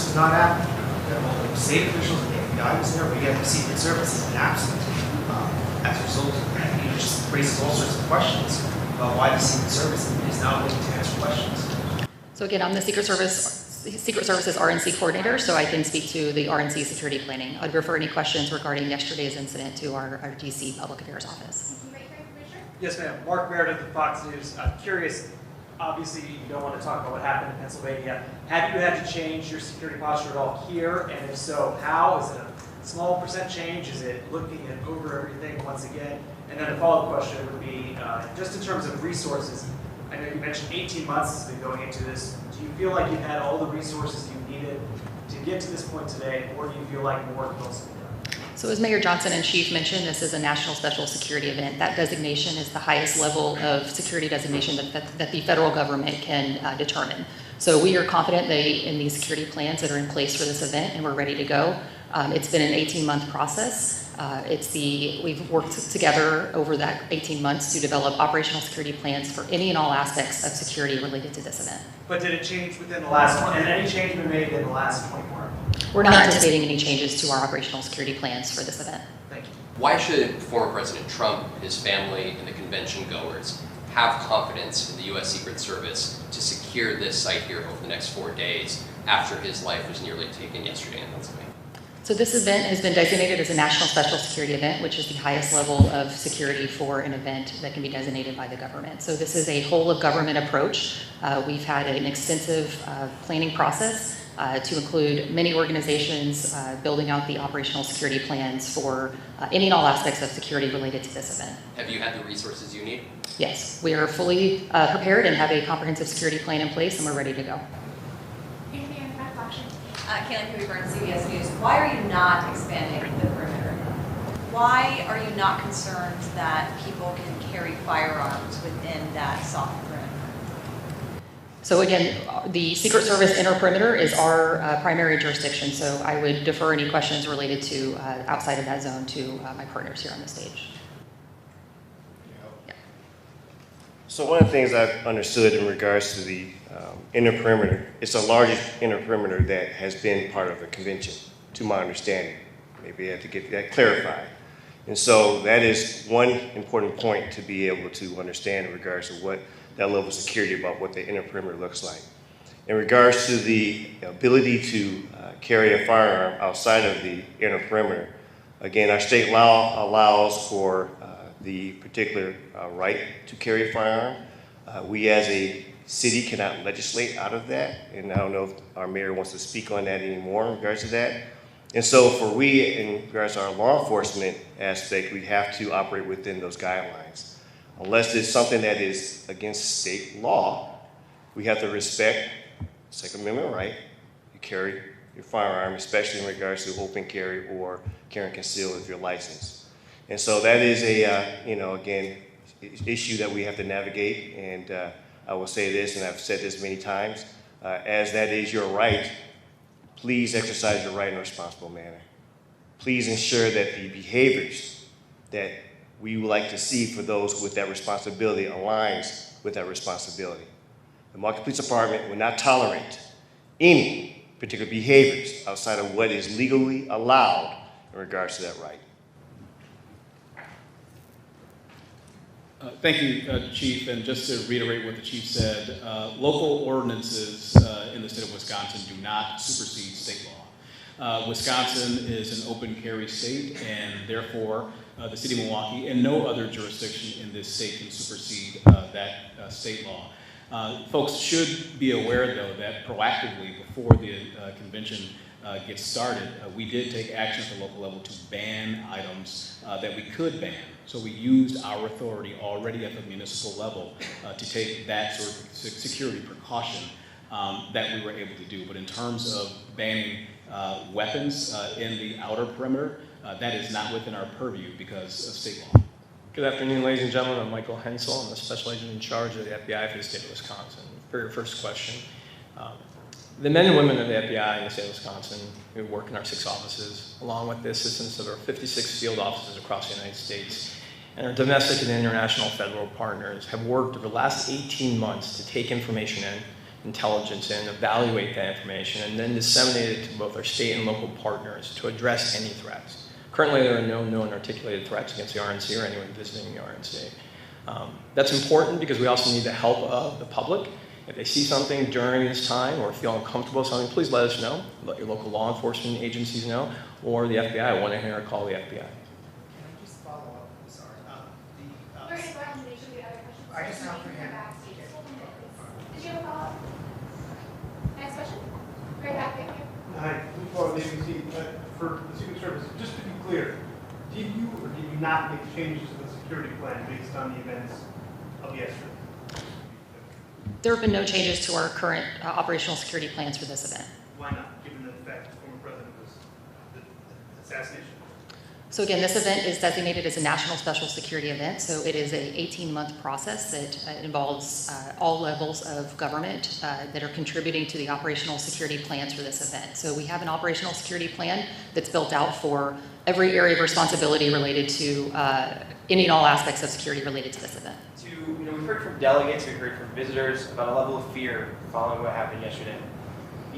was not happening. We had multiple state officials and the FBI was there. We had the Secret Service has been absent as a result of that. It just raises all sorts of questions about why the Secret Service is not willing to answer questions. So again, I'm the Secret Service's RNC coordinator, so I can speak to the RNC security planning. I'd refer any questions regarding yesterday's incident to our DC Public Affairs Office. Yes, ma'am. Mark Meredith of Fox News. I'm curious, obviously you don't want to talk about what happened in Pennsylvania. Have you had to change your security posture at all here? And if so, how? Is it a small percent change? Is it looking at over everything once again? And then a follow-up question would be, just in terms of resources, I know you mentioned 18 months has been going into this. Do you feel like you've had all the resources you needed to get to this point today, or do you feel like more can also be done? So as Mayor Johnson and Chief mentioned, this is a national special security event. That designation is the highest level of security designation that the federal government can determine. So we are confident in these security plans that are in place for this event, and we're ready to go. It's been an 18-month process. We've worked together over that 18 months to develop operational security plans for any and all aspects of security related to this event. But did it change within the last one? And any change been made in the last 24 hours? We're not anticipating any changes to our operational security plans for this event. Thank you. Why should former President Trump, his family, and the convention goers have confidence in the U.S. Secret Service to secure this site here over the next 4 days after his life was nearly taken yesterday in Pennsylvania? So this event has been designated as a national special security event, which is the highest level of security for an event that can be designated by the government. So this is a whole of government approach. We've had an extensive planning process to include many organizations building out the operational security plans for any and all aspects of security related to this event. Have you had the resources you need? Yes, we are fully prepared and have a comprehensive security plan in place, and we're ready to go. Caitlin Cooley-Burns, CBS News. Why are you not expanding the perimeter? Why are you not concerned that people can carry firearms within that soft perimeter? So again, the Secret Service inner perimeter is our primary jurisdiction, so I would defer any questions related to outside of that zone to my partners here on the stage. Yeah. So one of the things I've understood in regards to the inner perimeter, it's the largest inner perimeter that has been part of the convention, to my understanding. Maybe I have to get that clarified. And so that is one important point to be able to understand in regards to what that level of security about what the inner perimeter looks like. In regards to the ability to carry a firearm outside of the inner perimeter, again, our state law allows for the particular right to carry a firearm. We as a city cannot legislate out of that, and I don't know if our mayor wants to speak on that anymore in regards to that. And so for we, in regards to our law enforcement aspect, we have to operate within those guidelines. Unless it's something that is against state law, we have to respect Second Amendment right to carry your firearm, especially in regards to open carry or carry and conceal if you're licensed. And so that is a, again, issue that we have to navigate, and I will say this, and I've said this many times, as that is your right, please exercise your right in a responsible manner. Please ensure that the behaviors that we would like to see for those with that responsibility aligns with that responsibility. The Milwaukee Police Department will not tolerate any particular behaviors outside of what is legally allowed in regards to that right. Thank you, Chief. And just to reiterate what the Chief said, local ordinances in the state of Wisconsin do not supersede state law. Wisconsin is an open carry state, and therefore the city of Milwaukee and no other jurisdiction in this state can supersede that state law. Folks should be aware, though, that proactively before the convention gets started, we did take action at the local level to ban items that we could ban. So we used our authority already at the municipal level to take that sort of security precaution that we were able to do. But in terms of banning weapons in the outer perimeter, that is not within our purview because of state law. Good afternoon, ladies and gentlemen. I'm Michael Hensel. I'm the special agent in charge of the FBI for the state of Wisconsin. For your first question, the men and women of the FBI in the state of Wisconsin who work in our 6 offices, along with the assistance of our 56 field offices across the United States, and our domestic and international federal partners, have worked over the last 18 months to take information in, intelligence in, evaluate that information, and then disseminate it to both our state and local partners to address any threats. Currently, there are no known articulated threats against the RNC or anyone visiting the RNC. That's important because we also need the help of the public. If they see something during this time or feel uncomfortable with something, please let us know. Let your local law enforcement agencies know, or the FBI. 1-800 call the FBI. Can I just follow up? Sorry. Go ahead, go ahead and make sure we have other questions. I just have for him. Just hold a minute, please. Did you have a follow-up? Next question? Right back, thank you. Hi, before the ABC, for the Secret Service, just to be clear, did you or did you not make changes to the security plan based on the events of yesterday? There have been no changes to our current operational security plans for this event. Why not, given the fact the former president was the assassination? So again, this event is designated as a national special security event, so it is a 18-month process that involves all levels of government that are contributing to the operational security plans for this event. So we have an operational security plan that's built out for every area of responsibility related to any and all aspects of security related to this event. We've heard from delegates, we've heard from visitors about a level of fear following what happened yesterday.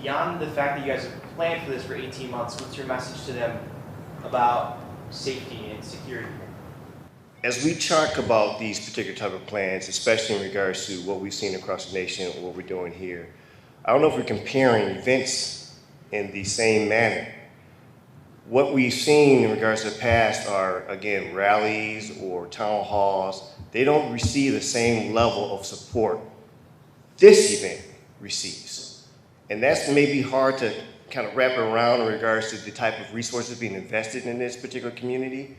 Beyond the fact that you guys have planned for this for 18 months, what's your message to them about safety and security? As we talk about these particular type of plans, especially in regards to what we've seen across the nation and what we're doing here, I don't know if we're comparing events in the same manner. What we've seen in regards to the past are, again, rallies or town halls. They don't receive the same level of support this event receives. And that's maybe hard to kind of wrap it around in regards to the type of resources being invested in this particular community.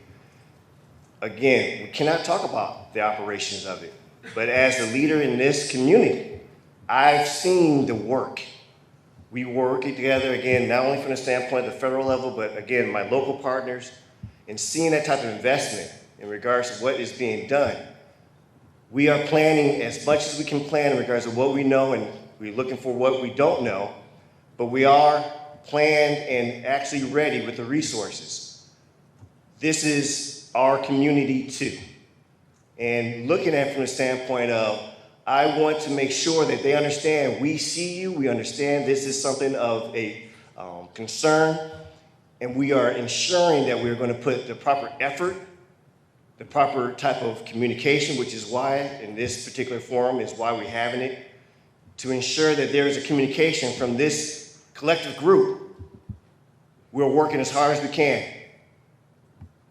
Again, we cannot talk about the operations of it, but as a leader in this community, I've seen the work. We work together, again, not only from the standpoint of the federal level, but again, my local partners, and seeing that type of investment in regards to what is being done. We are planning as much as we can plan in regards to what we know, and we're looking for what we don't know, but we are planned and actually ready with the resources. This is our community too. And looking at it from the standpoint of, I want to make sure that they understand we see you, we understand this is something of a concern, and we are ensuring that we're going to put the proper effort, the proper type of communication, which is why in this particular forum is why we're having it, to ensure that there is a communication from this collective group. We're working as hard as we can,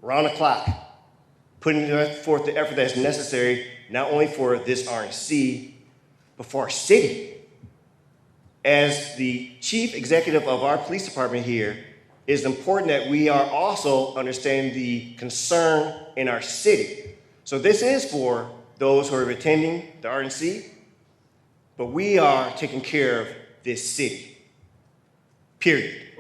around the clock, putting forth the effort that's necessary, not only for this RNC, but for our city. As the chief executive of our police department here, it's important that we are also understanding the concern in our city. So this is for those who are attending the RNC, but we are taking care of this city, period.